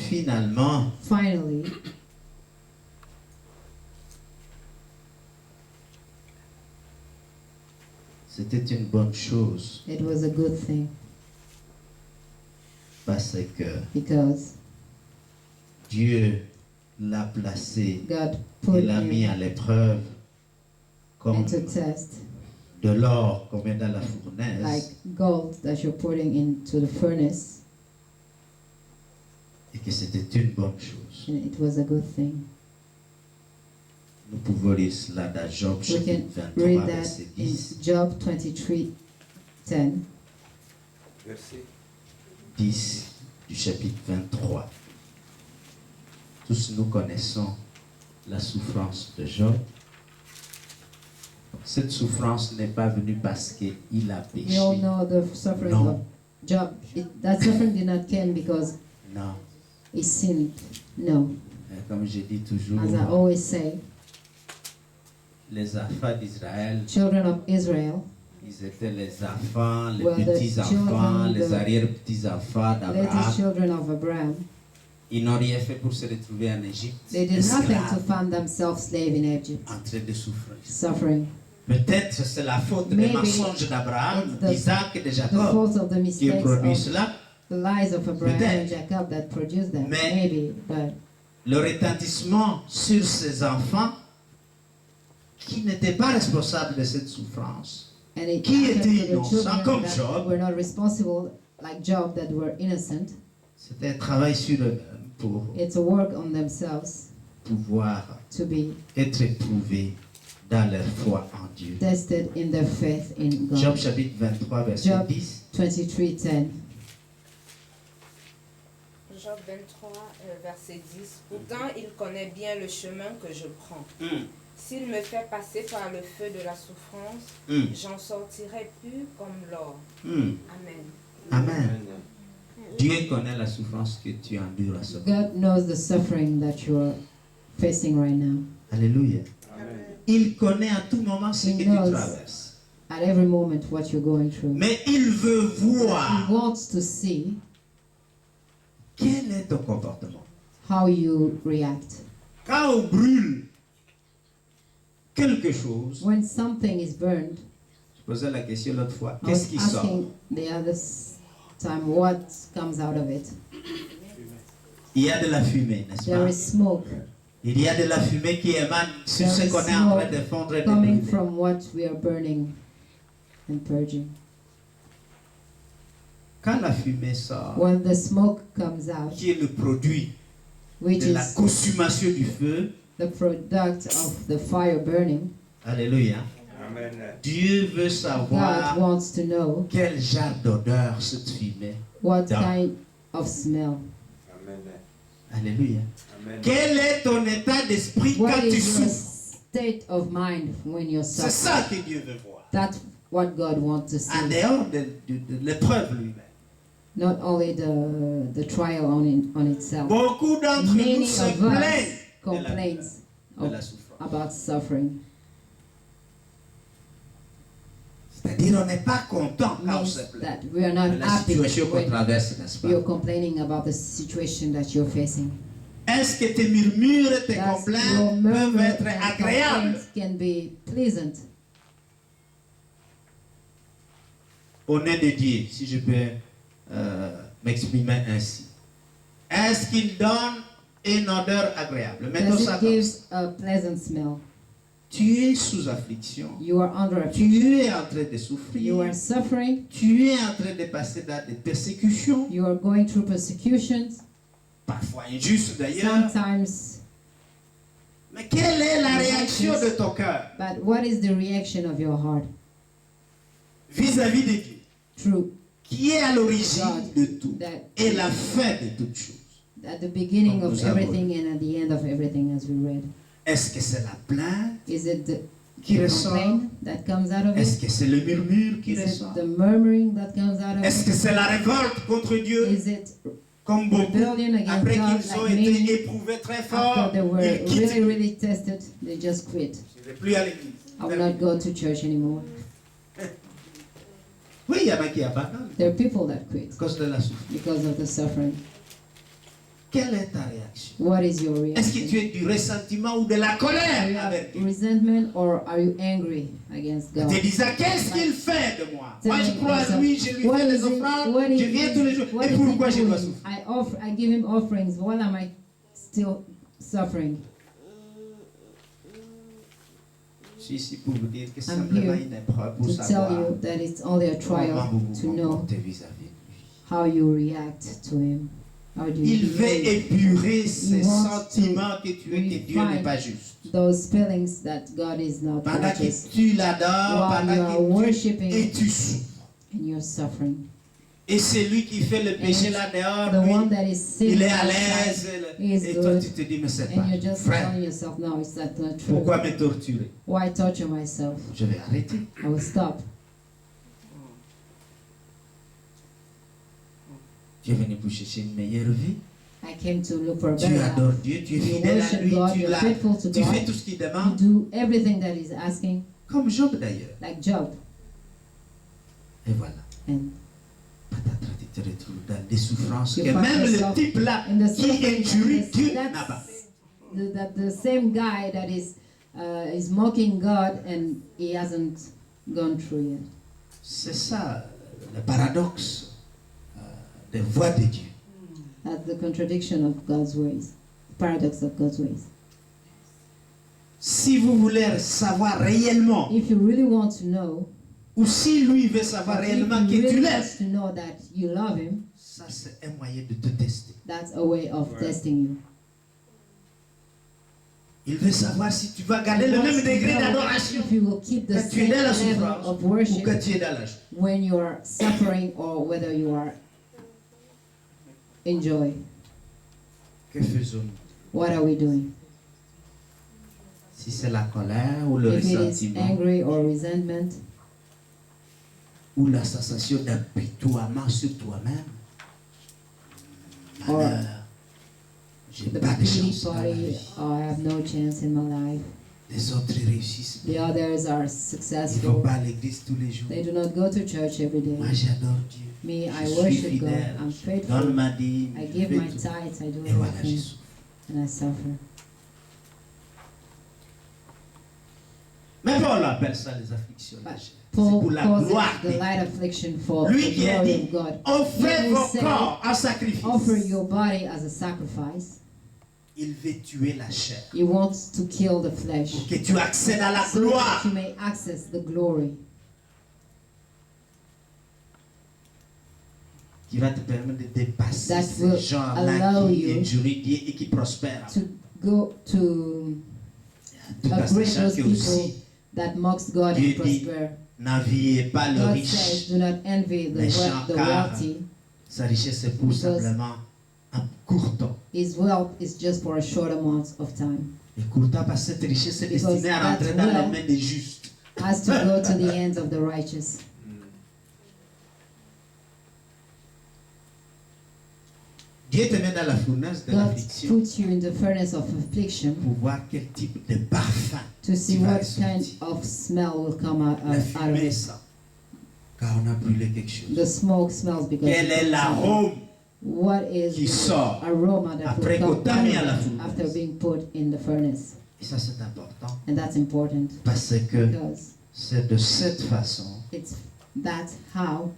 Finalement, finally, c'était une bonne chose it was a good thing parce que because Dieu l'a placé, God put il l'a mis à him l'épreuve comme into test, de l'or qu'on met dans la like fournaise gold that you're putting into the furnace, et que c'était une bonne chose. and it was a good thing. Nous pouvons lire cela dans Job We chapitre can 23, read that verset in 10. Job 23:10. Verset 10 du chapitre 23. Tous nous connaissons la souffrance de Job. Cette souffrance n'est pas venue parce qu'il a We all péché. know the suffering No. of Job. That suffering did not come because Non. he sinned. No. Comme je dis toujours, As I always say, les enfants d'Israël, children of Israel ils étaient les enfants, les Were the petits-enfants, children, les the arrière-petits-enfants little d'Abraham. children of Abraham. Ils n'ont rien fait pour se retrouver en Égypte, They did nothing to esclaves, find themselves slave in Egypt, en train de souffrir. suffering. Peut-être que c'est la faute des Maybe mensonges d'Abraham, it's the- d'Isaac et de The Jacob fault of the qui ont mistakes produit of cela. the lies of Abraham Peut-être. and Jacob that produced that. Mais- Maybe, but Le retentissement sur ses enfants qui n'étaient pas responsables de cette souffrance. and it Qui happened était to the innocent, children comme that Job. were not responsible, like Job, that were innocent. C'était un travail sur eux-mêmes pour It's a work on themselves pouvoir to be être éprouvés dans leur foi en Dieu. tested in their faith in Job God. chapitre 23, verset Job 10. 23:10. Job 23, verset 10. Pourtant, il connaît bien le chemin que je prends. S'il me fait passer par le feu de la souffrance, j'en sortirai pur comme l'or. Amen. Amen. Dieu connaît la souffrance que tu endures à ce moment. God knows the suffering that you are facing right now. Alléluia. Amen. Il connaît à tout moment ce He que tu knows. traverses. At every moment, what you're going through. Mais il veut He voir wants to see quel est ton comportement. how you react. Quand on brûle quelque chose, When something is burned, je posais la question l'autre fois, I qu'est-ce was qui sort? asking the other time what comes out of it. Il y a de la fumée, n'est-ce There pas? is smoke Il y a de la fumée qui émane sur There ce is qu'on est en train smoke de fondre et de coming brûler. from what we are burning and purging. Quand la fumée sort, When the smoke comes out, qui est le produit which de la is consommation du feu, the product of the fire burning, alléluia, Amen. Dieu veut God savoir wants to know quel genre d'odeur cette fumée. what Down. kind of smell. Amen. Alléluia. Amen. Quel est ton état d'esprit What quand tu is your souffres? state of mind when you're C'est suffering? ça que Dieu veut voir. That's what God wants to En see. dehors de l'épreuve lui-même. Not only the trial on itself. Beaucoup d'entre nous Many se of plaignent us complains de la souffrance. about suffering. C'est-à-dire on n'est pas content quand on se Means plaint that we are not de la happy situation qu'on when traverse, n'est-ce you're pas? complaining about the situation that you're facing. Est-ce que tes murmures, tes Does your complaintes murmur peuvent être and agréables complaints can be pleasant au nez de Dieu, si je peux m'exprimer ainsi? Est-ce qu'il donne une odeur agréable? Mettons Does ça it comme give ça. a pleasant smell? Tu es sous affliction. You are under affliction. Tu es en train de You souffrir. are suffering. Tu es en train de passer dans des persécutions, You are going through persecutions. parfois injustes d'ailleurs. Sometimes, Mais quelle est la réaction de ton cœur but what is the reaction of your heart? vis-à-vis de Dieu, True. qui est à l'origine de tout That et la fin de toutes choses? at the beginning Comme of nous avons everything and at the end of everything, as we read. Est-ce que c'est la plainte Is it the qui ressort? complaint that comes out of Est-ce it? que c'est le murmure qui Is ressort? it the murmuring that comes out of Est-ce it? que c'est la révolte contre Dieu? Is it Comme beaucoup, rebellion against après God, qu'ils ont like été many, éprouvés très fort, after they were ils quittent. really, really tested, they just quit. Je ne vais plus à l'église. I will not go to church anymore. Oui, il y en a qui abandonnent There are people that quit à cause de la souffrance. because of the suffering. quelle est ta réaction? What is your Est-ce que reaction? tu es du ressentiment ou de la Are you colère avec Dieu? resentment or are you angry against God? Tu te disais, qu'est-ce qu'il fait de moi? Moi, je Telling crois à yourself, lui, je lui what fais is des he- offrandes, what is je viens tous les jours. what Et is he pourquoi je dois doing? souffrir? I give him offerings. Why am I still suffering? Je suis ici pour vous dire que c'est I'm simplement here une épreuve pour To tell savoir you that it's only a comment trial vous vous to know comportez vis-à-vis de lui. how you react to him. How do Il you veut behave? épurer ces wants sentiments que tu es, que Dieu n'est refine pas juste. Those feelings that God is not Pendant que righteous, tu l'adores, While you are pendant que worshiping et tu souffres. and you're suffering. Et celui qui fait le péché là The dehors, one lui, that is sinning il est à outside, l'aise. is Et toi, good. tu te dis, mais c'est pas and you're just vrai. telling yourself, no, it's not true. Pourquoi me torturer? Why torture myself? Je vais arrêter. I will stop. Tu es venu pour chercher une meilleure vie. I came to look for a Tu better adores life. Dieu, tu es You fidèle à worship lui, God, tu, you're faithful to tu fais God. tout ce qu'il You demande, do everything that He's asking, comme Job d'ailleurs. like Job. Et voilà. And Patatras, tu te retrouves dans des souffrances You que find même le yourself type là in the qui suffering injurie that Dieu is- n'a that's- pas. that the same guy that is mocking God and he hasn't gone through yet. C'est ça le paradoxe des voies de Dieu. That's the contradiction of God's ways, paradox of God's ways. Si vous voulez savoir réellement, If you really want to know, ou si lui veut savoir or if réellement you que tu really l'aimes, want to know that you love Him, ça c'est un moyen de te tester. that's a way of testing you. Il veut savoir si tu vas garder le He même wants to degré know d'adoration if you will keep the quand tu es same dans la level souffrance of ou worship quand tu es dans la joie. when you are suffering or whether you are enjoy. Que faisons-nous? What are we doing? Si c'est la colère ou le If it is ressentiment angry or resentment ou la sensation d'apitoiement sur toi-même, or malheur, j'ai the pas de pity chance dans la party, vie. oh, I have no chance in my life. Les autres réussissent. The others are Ils ne vont successful. pas à l'église tous les jours. They do not go to church every day. Moi j'adore Dieu. Me, Je I suis worship God. fidèle. I'm Je faithful. donne ma dîme. I je give fais my tout. tithes. I do Et voilà, je everything, souffre. and I suffer. Mais Paul appelle ça les afflictions But légères. C'est Paul pour la calls gloire it de the Dieu. light affliction for Lui the qui a glory dit, of God. offrez He vos said, corps en sacrifice. offer your body as a sacrifice. Il veut tuer la chair. He wants to kill the flesh Pour que tu accèdes à la so that gloire. you may access the glory Qui va te permettre de dépasser That ces will gens-là allow qui you injurient Dieu et qui prospèrent. to go to Tout à upgrade sachant those que people aussi, that mocks God Dieu and dit, prosper. n'enviez pas le God riche. says, do not envy the, Méchant, the car wealthy. Sa richesse est pour Because simplement un court temps. His wealth is just for a short amount of time. Et court temps parce que cette richesse est Because destinée à rentrer that dans les will- mains des justes. Has to go to the hands of the righteous. Dieu te met dans la fournaise de God l'affliction puts you in the furnace of affliction pour voir quel type de parfum to see tu vas what ressentir. kind of smell will come out, La out of fumée it. sent. Car on a brûlé quelque chose. The smoke smells because Quel you est put something. l'arôme What is qui the sort aroma that après will qu'on come t'a mis à out la of it fournaise? after being put in the furnace? Et ça c'est important And that's important parce que because c'est de cette façon it's that's how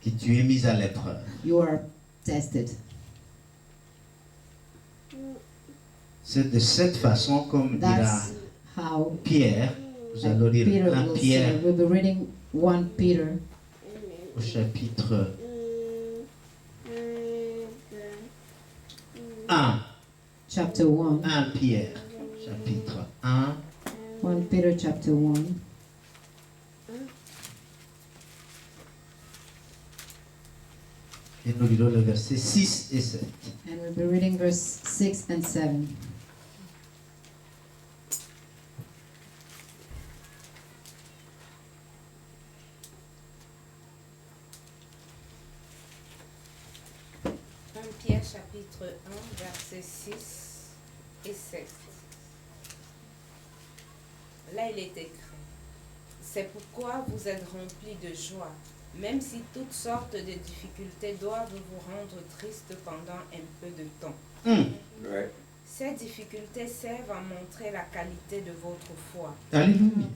que tu es mis à l'épreuve. you are tested. C'est de cette façon, comme dira That's how Pierre, nous like allons lire Peter 1 will say. Pierre We'll be reading 1 Peter au chapitre 1. chapter 1. 1 Pierre, chapitre 1. 1 Peter chapter 1. Et nous lisons le verset 6 et 7. And we'll be reading verse 6 and 7. Pierre chapitre 1, versets 6 et 7. Là, il est écrit, c'est pourquoi vous êtes remplis de joie, même si toutes sortes de difficultés doivent vous rendre triste pendant un peu de temps. Ouais. Ces difficultés servent à montrer la qualité de votre foi. Alléluia.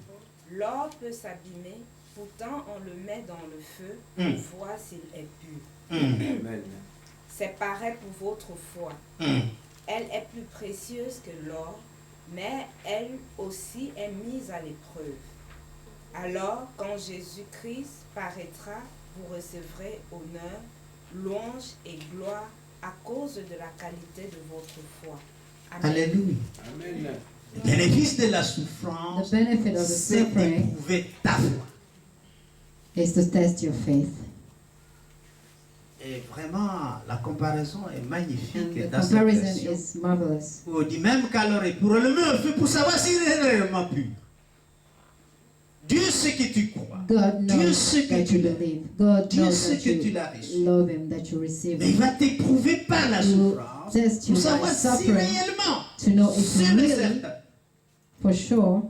L'or peut s'abîmer, pourtant on le met dans le feu pour voir s'il est pur. Amen. C'est pareil pour votre foi. Elle est plus précieuse que l'or, mais elle aussi est mise à l'épreuve. Alors, quand Jésus-Christ paraîtra, vous recevrez honneur, louange et gloire à cause de la qualité de votre foi. Amen. Alléluia. Amen. Le bénéfice de la The souffrance, benefit of the c'est suffering d'éprouver ta foi. is to test your faith. Et vraiment, la comparaison est And magnifique the dans cette comparison version. is marvelous. On dit même qu'alors pour le même feu pour savoir s'il est réellement pur. Dieu sait que tu crois. God Dieu knows sait que that tu you l'aimes. believe. God Dieu knows sait that que tu you l'as reçu. love Him, that you receive Mais il Him. va t'éprouver par la He will souffrance test you pour by savoir si suffering réellement, to know if sûr et really, certain, for sure,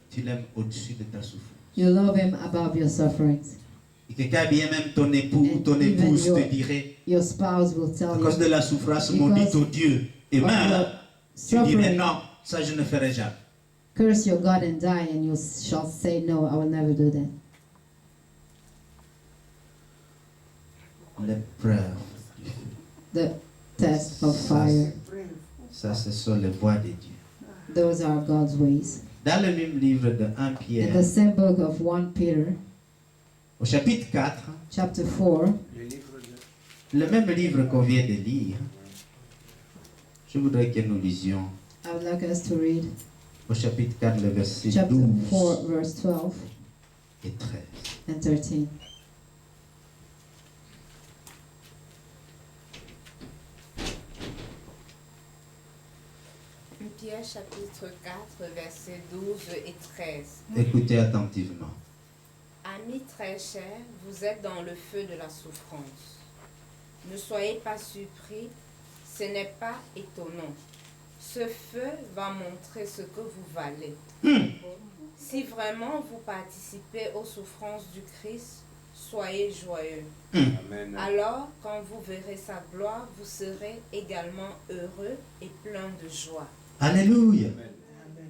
tu l'aimes au-dessus de ta souffrance. you love Him above your sufferings. Et que quand bien même ton époux ou And ton even épouse your- te dirait, Your spouse will à tell cause de you la souffrance, Because maudit ton Dieu et of meurt, your tu dirais suffering, non, ça je ne ferai jamais. curse your God and die, and you shall say, no, I will never do that. L'épreuve, The test of fire. ça ce sont les voies de Dieu. Those are God's ways. Dans le même livre de 1 In Pierre, the same book of 1 Peter, au chapitre 4, chapter 4, Le livre de... le même livre qu'on vient de lire, je voudrais que nous lisions I would like us to read au chapitre 4, le verset chapter 12 4, verse 12 et 13. and 13. Pierre chapitre 4, versets 12 et 13. Écoutez attentivement. Amis très chers, vous êtes dans le feu de la souffrance. Ne soyez pas surpris, ce n'est pas étonnant. Ce feu va montrer ce que vous valez. Si vraiment vous participez aux souffrances du Christ, soyez joyeux. Amen. Alors, quand vous verrez sa gloire, vous serez également heureux et plein de joie. Alléluia. Amen.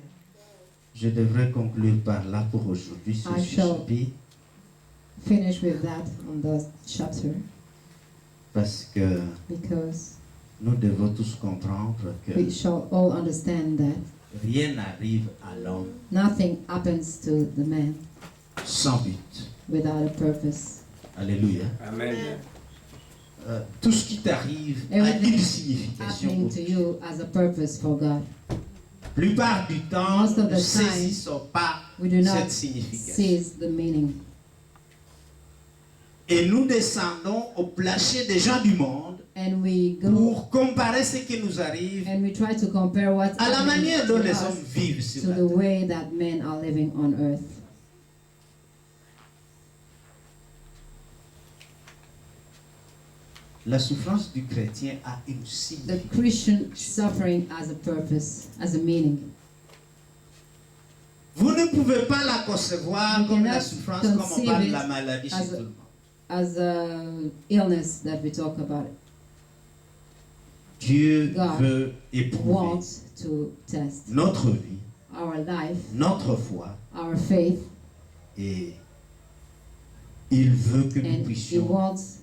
Je devrais conclure par là pour aujourd'hui sur I ce shall- chapitre Finish with that on the chapter, parce que because nous devons tous comprendre que we shall all understand that rien n'arrive à l'homme nothing happens to the man sans but. without a purpose. Alléluia. Amen. Tout ce qui t'arrive a Everything une signification. Happening pour to Dieu. you as a purpose for God. La plupart du temps, Most nous of ne the saisissons pas We do cette not signification. seize the meaning. Et nous descendons au plancher des gens du monde And we go pour comparer ce qui nous arrive and we try to compare what's à la happening manière to dont les us hommes vivent sur to la the terre. way that men are living on earth. La souffrance du chrétien a une The signification. Christian suffering as a purpose, as a meaning. Vous ne pouvez pas la concevoir You comme la cannot souffrance, comme on conceive parle de it la maladie chez as tout a- le monde. As a illness that we talk about, Dieu God veut éprouver wants to test notre vie, our life, notre foi, our faith, et il veut que nous and He puissions wants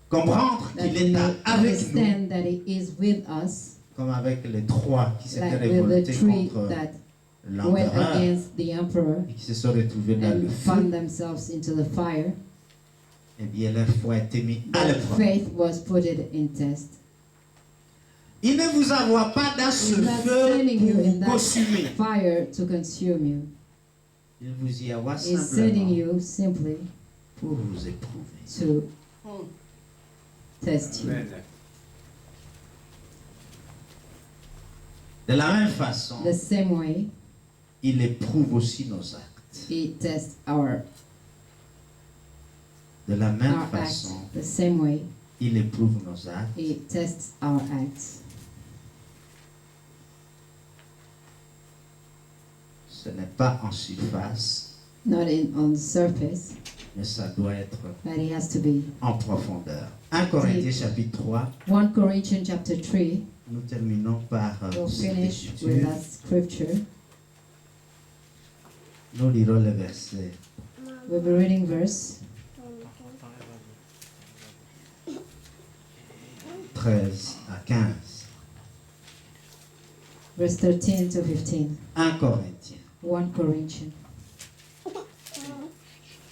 comprendre that qu'il we est may avec nous, understand that He is with us, comme avec les trois qui s'étaient like with the révoltés three contre that went l'empereur against the emperor et qui se sont retrouvés dans le and feu. found themselves into the fire. Eh bien, leur foi a été mise à Their l'épreuve. faith was put it in test. Il ne vous envoie pas dans ce He's not feu sending pour you in vous that consumer. fire to consume you. Il vous y envoie He's sending simplement you simply pour vous éprouver. to test you. Amen. De la même façon, The same way il éprouve aussi nos actes. He tests our De la même acts. façon, The same way il éprouve nos actes. He tests our acts. Ce n'est pas en surface, not on the surface, mais ça doit être but it has to be. en profondeur. 1 Corinthiens chapitre 3, 1 Corinthians chapter 3, nous terminons par we'll cette finish with écriture. that scripture. Nous lirons le verset We'll be reading verse 13 à 15. verse 13 to 15. 1 Corinthiens 1 Corinthians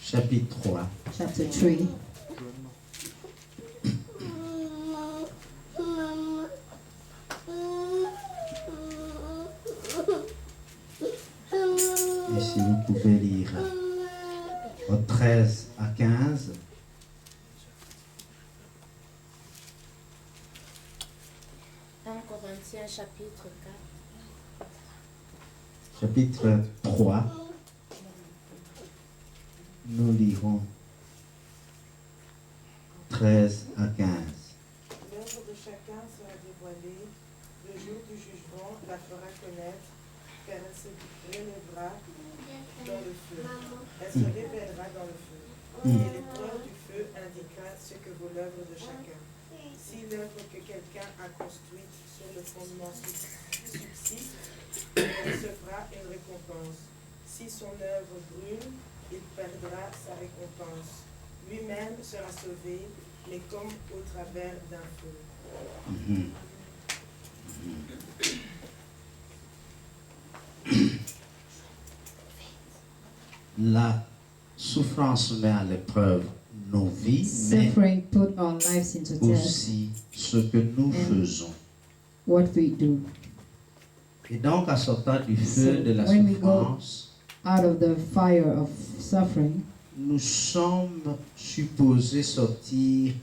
chapitre 3, chapter 3, et si vous pouvez lire au 13 à 15. 1 Corinthiens chapitre 4. Chapitre 3, nous lirons 13 à 15. L'œuvre de chacun sera dévoilée, le jour du jugement la fera connaître, car elle se relèvera dans le feu. Elle se révélera dans le feu. Et l'épreuve du feu indiquera ce que vaut l'œuvre de chacun. Si l'œuvre que quelqu'un a construite sur le fondement subsiste, elle se fera une récompense. Si son œuvre brûle, il perdra sa récompense. Lui-même sera sauvé, mais comme au travers d'un feu. La souffrance met à l'épreuve nos vies, mais suffering put our lives into test, aussi ce que nous faisons. what we do. Et donc, à sortir du feu So, de la when we go- souffrance, Out of the fire of suffering, nous sommes supposés sortir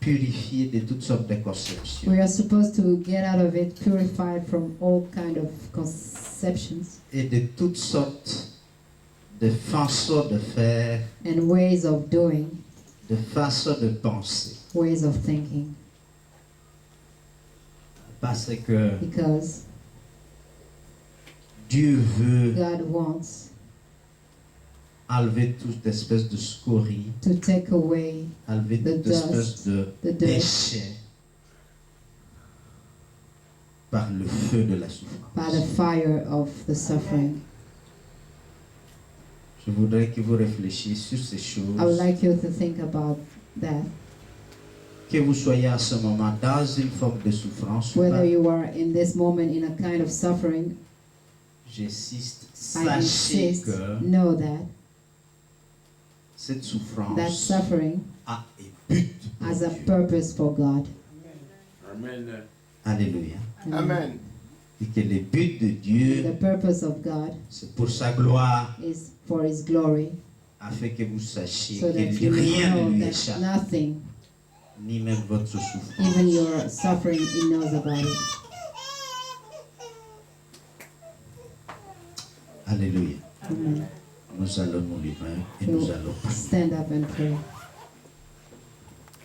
purifiés de toutes sortes de conceptions we are supposed to get out of it purified from all kind of conceptions et de toutes sortes de façons de faire, and ways of doing, de façons de penser. ways of thinking, Parce que because Dieu veut God wants enlever toute espèce de scorie, to take away enlever The toute espèce dust, de the dirt. déchet par le feu de la by the souffrance. fire of the suffering. Je voudrais que vous réfléchissiez sur ces I would choses, like you to think about that. que vous soyez à ce moment dans une forme de souffrance ou Whether pas. you are in this moment in a kind of suffering, J'insiste, I sachez insist, que know that cette that souffrance suffering a un but pour has a Dieu. purpose for God. Amen. Alléluia. Amen. Et que le but de Dieu, The purpose of God c'est pour sa gloire, is for His glory, afin que vous sachiez so that que you may rien ne know lui that échappe, nothing, ni même votre souffrance. even your suffering, He knows about it. Alléluia. Amen. Nous allons nous lever et We'll nous allons prier. stand up and pray.